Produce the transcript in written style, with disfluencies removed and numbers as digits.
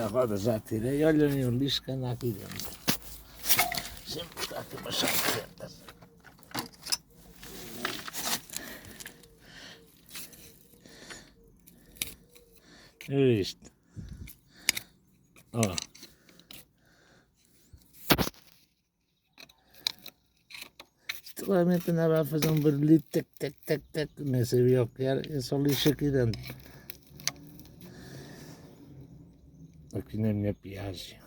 a roda já tirei. Olhem o lixo que anda aqui dentro. Sempre está aqui uma chanceta. É isto. Ó. Isto realmente andava a fazer um barulhito, tac, tac, tac, tac. Nem sabia o que era. É só lixo aqui dentro. Aqui na minha piagem.